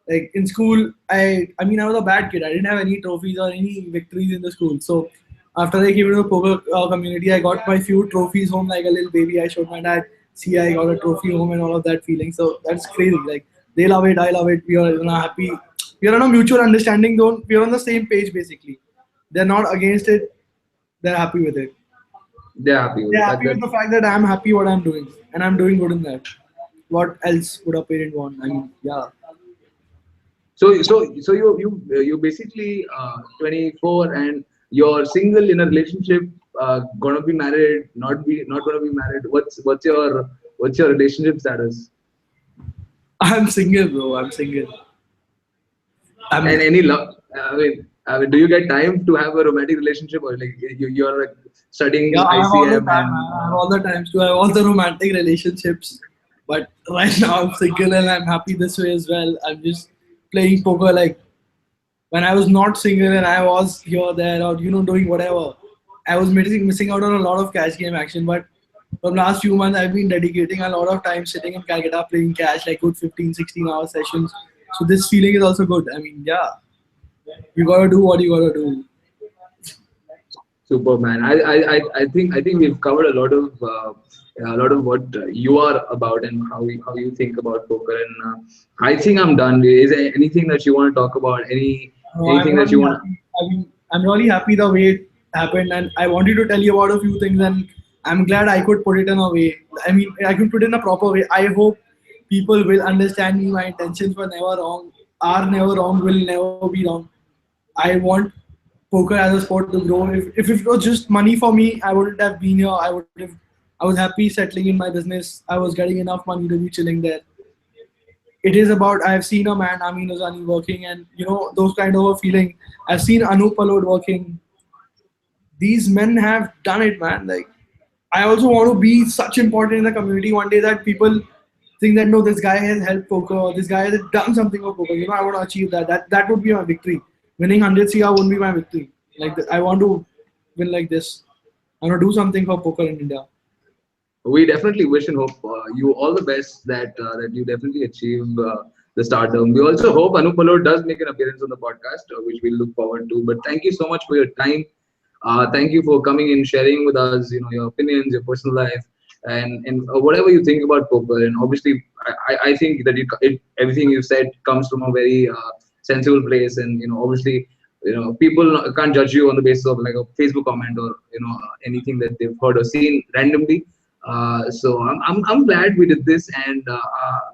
like in school, I mean, I was a bad kid. I didn't have any trophies or any victories in the school. So after I came into the poker community, I got my few trophies home like a little baby. I showed my dad, see, I got a trophy home and all of that feeling. So that's crazy. Like they love it, I love it. We are happy. We are on a mutual understanding zone. We are on the same page basically. They're not against it. They're happy with it. They're happy with They're it. happy with the fact that I'm happy what I'm doing and I'm doing good in that. What else would a parent want? I mean, yeah. So you basically 24 and you're single in a relationship, gonna be married, not gonna be married. What's your relationship status? I'm single, bro. I'm single. And any love? I mean, do you get time to have a romantic relationship, or like you're like studying Yeah, I have all the ICM time. and I have all the times to have all the romantic relationships. But right now I'm single and I'm happy this way as well. I'm just playing poker like when I was not single and I was here, there, or doing whatever. I was missing out on a lot of cash game action. But from last few months, I've been dedicating a lot of time sitting in Calcutta playing cash, like good 15, 16-hour sessions. So this feeling is also good. I mean, yeah, you gotta do what you gotta do. Superman. I think we've covered a lot of what you are about and how you think about poker. And I think I'm done. Is there anything that you want to talk about? No, I'm Anything that you really want? happy. I mean, I'm really happy the way it happened, and I wanted to tell you about a few things, and I'm glad I could put it in a way. I mean, I could put it in a proper way. I hope people will understand me. My intentions were never wrong, are never wrong, will never be wrong. I want poker as a sport to grow. If it was just money for me, I wouldn't have been here. I was happy settling in my business. I was getting enough money to be chilling there. It is about I've seen a man, Amin working, and those kind of a feeling. I've seen PALOD working. These men have done it, man. Like I also want to be such important in the community one day that people think that no, this guy has helped poker, or this guy has done something for poker. I want to achieve that. That would be my victory. Winning 100 CR wouldn't be my victory. Like I want to win like this. I want to do something for poker in India. We definitely wish and hope you all the best that you definitely achieve the stardom. We also hope Anupalo does make an appearance on the podcast, which we look forward to. But thank you so much for your time. Thank you for coming in, sharing with us, your opinions, your personal life, and whatever you think about poker. And obviously, I think that everything you said comes from a very sensible place. And obviously, people can't judge you on the basis of like a Facebook comment or anything that they've heard or seen randomly. So I'm glad we did this, and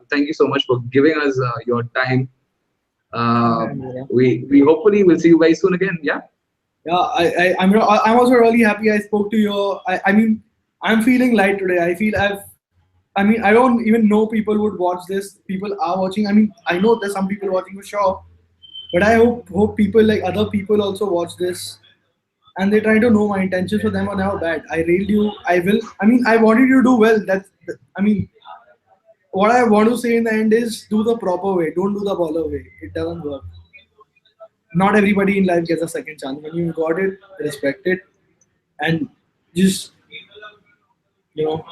thank you so much for giving us your time. We hopefully will see you very soon again. Yeah. Yeah, I'm also really happy I spoke to you. I mean, I'm feeling light today. I mean, I don't even know people would watch this. People are watching. I mean, I know there's some people watching for sure, but I hope people like other people also watch this and they try to know my intentions for them are never bad. I really do. I will. I mean, I wanted you to do well. I mean, what I want to say in the end is do the proper way. Don't do the baller way. It doesn't work. Not everybody in life gets a second chance. When you got it, respect it, and just you know.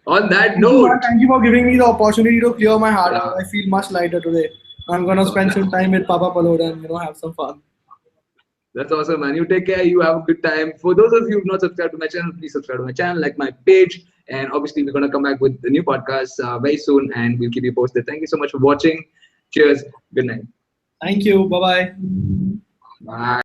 On that note, Thank you for giving me the opportunity to clear my heart out. yeah, I feel much lighter today. I'm gonna spend some time with Papa PALOD and have some fun. that's awesome, man. You take care. You have a good time. For those of you who've not subscribed to my channel, please subscribe to my channel, like my page, and obviously we're gonna come back with the new podcast very soon, and we'll keep you posted. Thank you so much for watching. Cheers. Good night. Thank you. Bye bye. Bye.